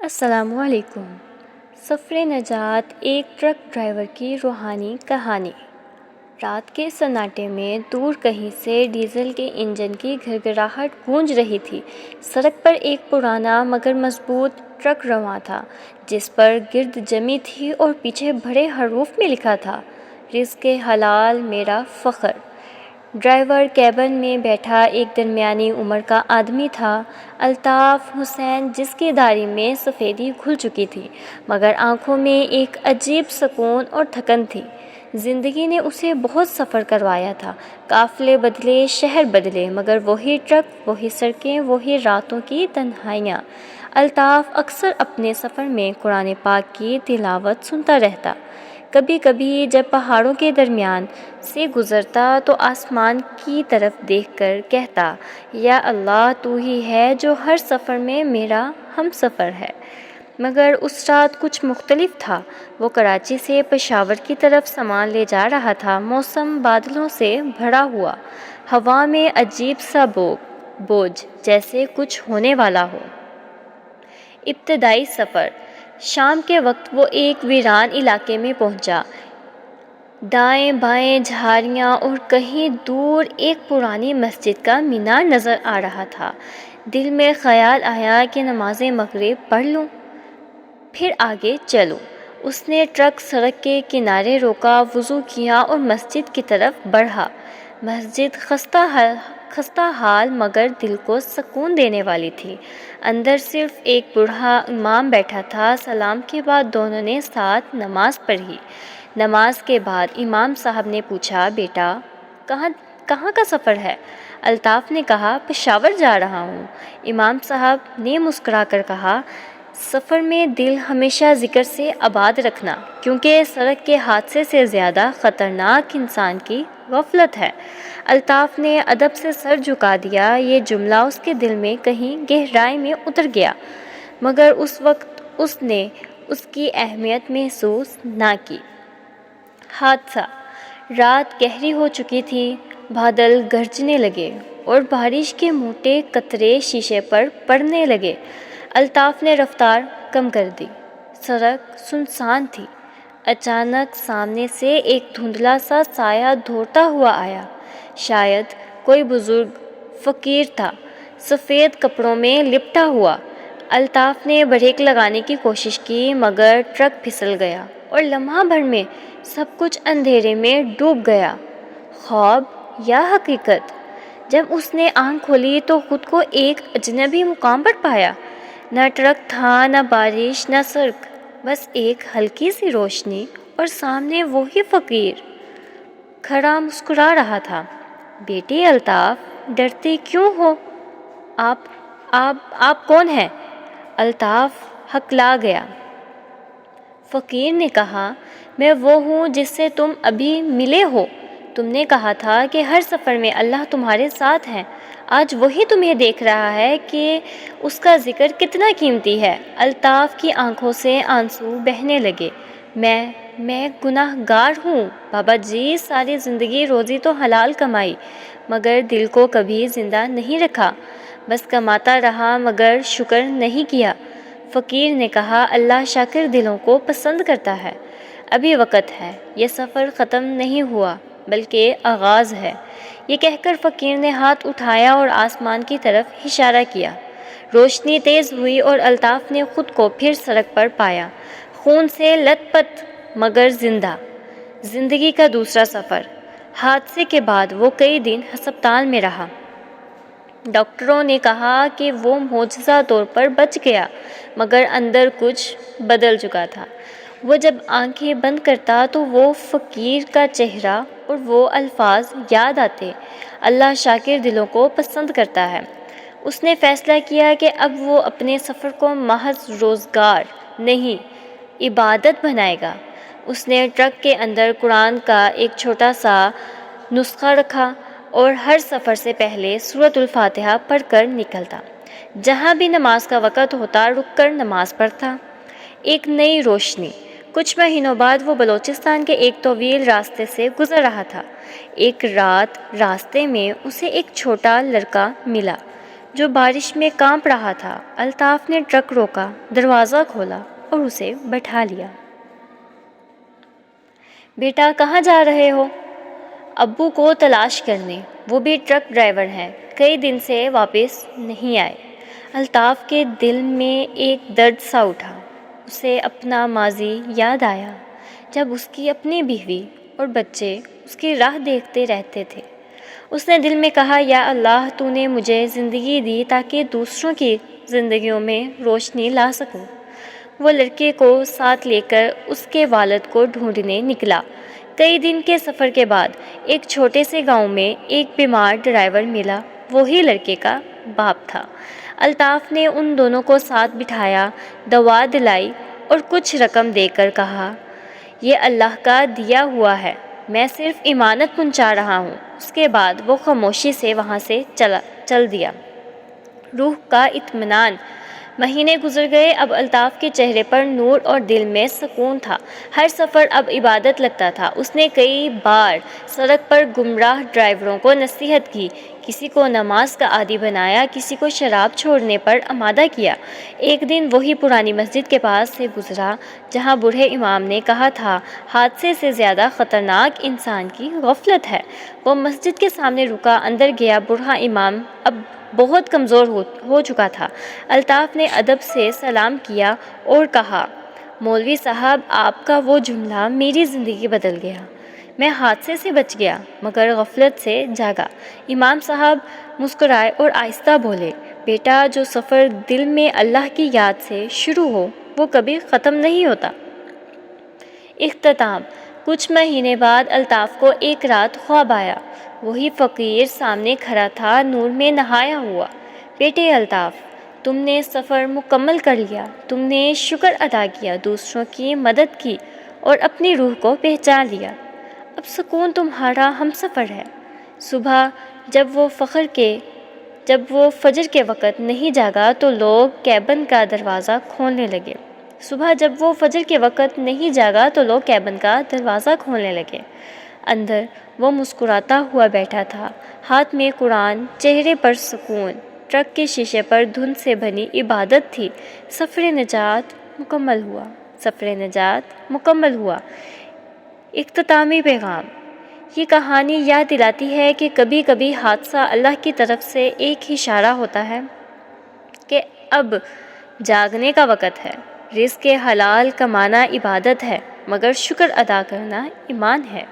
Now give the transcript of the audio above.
السلام علیکم۔ سفر نجات ایک ٹرک ڈرائیور کی روحانی کہانی۔ رات کے سناٹے میں دور کہیں سے ڈیزل کے انجن کی گھرگھراہٹ گونج رہی تھی۔ سڑک پر ایک پرانا مگر مضبوط ٹرک رواں تھا، جس پر گرد جمی تھی اور پیچھے بڑے حروف میں لکھا تھا، رزق حلال میرا فخر۔ ڈرائیور کیبن میں بیٹھا ایک درمیانی عمر کا آدمی تھا، الطاف حسین، جس کی داڑھی میں سفیدی گھل چکی تھی، مگر آنکھوں میں ایک عجیب سکون اور تھکن تھی۔ زندگی نے اسے بہت سفر کروایا تھا، قافلے بدلے، شہر بدلے، مگر وہی ٹرک، وہی سڑکیں، وہی راتوں کی تنہائیاں۔ الطاف اکثر اپنے سفر میں قرآن پاک کی تلاوت سنتا رہتا۔ کبھی کبھی جب پہاڑوں کے درمیان سے گزرتا تو آسمان کی طرف دیکھ کر کہتا، یا اللہ، تو ہی ہے جو ہر سفر میں میرا ہم سفر ہے۔ مگر اس رات کچھ مختلف تھا۔ وہ کراچی سے پشاور کی طرف سامان لے جا رہا تھا۔ موسم بادلوں سے بھرا ہوا، ہوا میں عجیب سا بوجھ، جیسے کچھ ہونے والا ہو۔ ابتدائی سفر۔ شام کے وقت وہ ایک ویران علاقے میں پہنچا۔ دائیں بائیں جھاڑیاں اور کہیں دور ایک پرانی مسجد کا مینار نظر آ رہا تھا۔ دل میں خیال آیا کہ نماز مغرب پڑھ لوں، پھر آگے چلوں۔ اس نے ٹرک سڑک کے کنارے روکا، وضو کیا اور مسجد کی طرف بڑھا۔ مسجد خستہ حال مگر دل کو سکون دینے والی تھی۔ اندر صرف ایک بوڑھا امام بیٹھا تھا۔ سلام کے بعد دونوں نے ساتھ نماز پڑھی۔ نماز کے بعد امام صاحب نے پوچھا، بیٹا، کہاں کا سفر ہے؟ الطاف نے کہا، پشاور جا رہا ہوں۔ امام صاحب نے مسکرا کر کہا، سفر میں دل ہمیشہ ذکر سے آباد رکھنا، کیونکہ سڑک کے حادثے سے زیادہ خطرناک انسان کی غفلت ہے۔ الطاف نے ادب سے سر جھکا دیا۔ یہ جملہ اس کے دل میں کہیں گہرائی میں اتر گیا، مگر اس وقت اس نے اس کی اہمیت محسوس نہ کی۔ حادثہ۔ رات گہری ہو چکی تھی، بادل گرجنے لگے اور بارش کے موٹے قطرے شیشے پر پڑنے لگے۔ الطاف نے رفتار کم کر دی۔ سڑک سنسان تھی۔ اچانک سامنے سے ایک دھندلا سا سایہ دوڑتا ہوا آیا۔ شاید کوئی بزرگ فقیر تھا، سفید کپڑوں میں لپٹا ہوا۔ الطاف نے بریک لگانے کی کوشش کی، مگر ٹرک پھسل گیا اور لمحہ بھر میں سب کچھ اندھیرے میں ڈوب گیا۔ خواب یا حقیقت؟ جب اس نے آنکھ کھولی تو خود کو ایک اجنبی مقام پر پایا۔ نہ ٹرک تھا، نہ بارش، نہ سڑک، بس ایک ہلکی سی روشنی، اور سامنے وہی فقیر کھڑا مسکرا رہا تھا۔ بیٹے الطاف، ڈرتے کیوں ہو؟ آپ کون ہیں؟ الطاف ہکلا گیا۔ فقیر نے کہا، میں وہ ہوں جس سے تم ابھی ملے ہو۔ تم نے کہا تھا کہ ہر سفر میں اللہ تمہارے ساتھ ہے۔ آج وہی تمہیں دیکھ رہا ہے کہ اس کا ذکر کتنا قیمتی ہے۔ الطاف کی آنکھوں سے آنسو بہنے لگے۔ میں گناہ گار ہوں بابا جی، ساری زندگی روزی تو حلال کمائی، مگر دل کو کبھی زندہ نہیں رکھا، بس کماتا رہا مگر شکر نہیں کیا۔ فقیر نے کہا، اللہ شاکر دلوں کو پسند کرتا ہے۔ ابھی وقت ہے، یہ سفر ختم نہیں ہوا بلکہ آغاز ہے۔ یہ کہہ کر فقیر نے ہاتھ اٹھایا اور آسمان کی طرف اشارہ کیا۔ روشنی تیز ہوئی اور الطاف نے خود کو پھر سڑک پر پایا، خون سے لت پت مگر زندہ۔ زندگی کا دوسرا سفر۔ حادثے کے بعد وہ کئی دن ہسپتال میں رہا۔ ڈاکٹروں نے کہا کہ وہ معجزہ طور پر بچ گیا، مگر اندر کچھ بدل چکا تھا۔ وہ جب آنکھیں بند کرتا تو وہ فقیر کا چہرہ اور وہ الفاظ یاد آتے، اللہ شاکر دلوں کو پسند کرتا ہے۔ اس نے فیصلہ کیا کہ اب وہ اپنے سفر کو محض روزگار نہیں، عبادت بنائے گا۔ اس نے ٹرک کے اندر قرآن کا ایک چھوٹا سا نسخہ رکھا اور ہر سفر سے پہلے سورۃ الفاتحہ پڑھ کر نکلتا۔ جہاں بھی نماز کا وقت ہوتا رک کر نماز پڑھتا۔ ایک نئی روشنی۔ کچھ مہینوں بعد وہ بلوچستان کے ایک طویل راستے سے گزر رہا تھا۔ ایک رات راستے میں اسے ایک چھوٹا لڑکا ملا جو بارش میں کانپ رہا تھا۔ الطاف نے ٹرک روکا، دروازہ کھولا اور اسے بٹھا لیا۔ بیٹا کہاں جا رہے ہو؟ ابو کو تلاش کرنے، وہ بھی ٹرک ڈرائیور ہیں، کئی دن سے واپس نہیں آئے۔ الطاف کے دل میں ایک درد سا اٹھا، اسے اپنا ماضی یاد آیا جب اس کی اپنی بیوی اور بچے اس کی راہ دیکھتے رہتے تھے۔ اس نے دل میں کہا، یا اللہ، تو نے مجھے زندگی دی تاکہ دوسروں کی زندگیوں میں روشنی لا سکوں۔ وہ لڑکے کو ساتھ لے کر اس کے والد کو ڈھونڈنے نکلا۔ کئی دن کے سفر کے بعد ایک چھوٹے سے گاؤں میں ایک بیمار ڈرائیور ملا، وہی لڑکے کا باپ تھا۔ الطاف نے ان دونوں کو ساتھ بٹھایا، دوا دلائی اور کچھ رقم دے کر کہا، یہ اللہ کا دیا ہوا ہے، میں صرف امانت پہنچا رہا ہوں۔ اس کے بعد وہ خاموشی سے وہاں سے چل دیا۔ روح کا اطمینان۔ مہینے گزر گئے، اب الطاف کے چہرے پر نور اور دل میں سکون تھا۔ ہر سفر اب عبادت لگتا تھا۔ اس نے کئی بار سڑک پر گمراہ ڈرائیوروں کو نصیحت کی، کسی کو نماز کا عادی بنایا، کسی کو شراب چھوڑنے پر آمادہ کیا۔ ایک دن وہی پرانی مسجد کے پاس سے گزرا جہاں بوڑھے امام نے کہا تھا، حادثے سے زیادہ خطرناک انسان کی غفلت ہے۔ وہ مسجد کے سامنے رکا، اندر گیا۔ بوڑھا امام اب بہت کمزور ہو چکا تھا۔ الطاف نے ادب سے سلام کیا اور کہا، مولوی صاحب، آپ کا وہ جملہ میری زندگی بدل گیا۔ میں حادثے سے بچ گیا مگر غفلت سے جاگا۔ امام صاحب مسکرائے اور آہستہ بولے، بیٹا، جو سفر دل میں اللہ کی یاد سے شروع ہو وہ کبھی ختم نہیں ہوتا۔ اختتام۔ کچھ مہینے بعد الطاف کو ایک رات خواب آیا۔ وہی فقیر سامنے کھڑا تھا، نور میں نہایا ہوا۔ بیٹے الطاف، تم نے سفر مکمل کر لیا، تم نے شکر ادا کیا، دوسروں کی مدد کی اور اپنی روح کو پہچان لیا۔ اب سکون تمہارا ہم سفر ہے۔ صبح جب وہ فجر کے وقت نہیں جاگا تو لوگ کیبن کا دروازہ کھولنے لگے۔ اندر وہ مسکراتا ہوا بیٹھا تھا، ہاتھ میں قرآن، چہرے پر سکون۔ ٹرک کے شیشے پر دھند سے بھری عبادت تھی۔ سفر نجات مکمل ہوا۔ اختتامی پیغام۔ یہ کہانی یاد دلاتی ہے کہ کبھی کبھی حادثہ اللہ کی طرف سے ایک اشارہ ہوتا ہے کہ اب جاگنے کا وقت ہے۔ رزق حلال کمانا عبادت ہے مگر شکر ادا کرنا ایمان ہے۔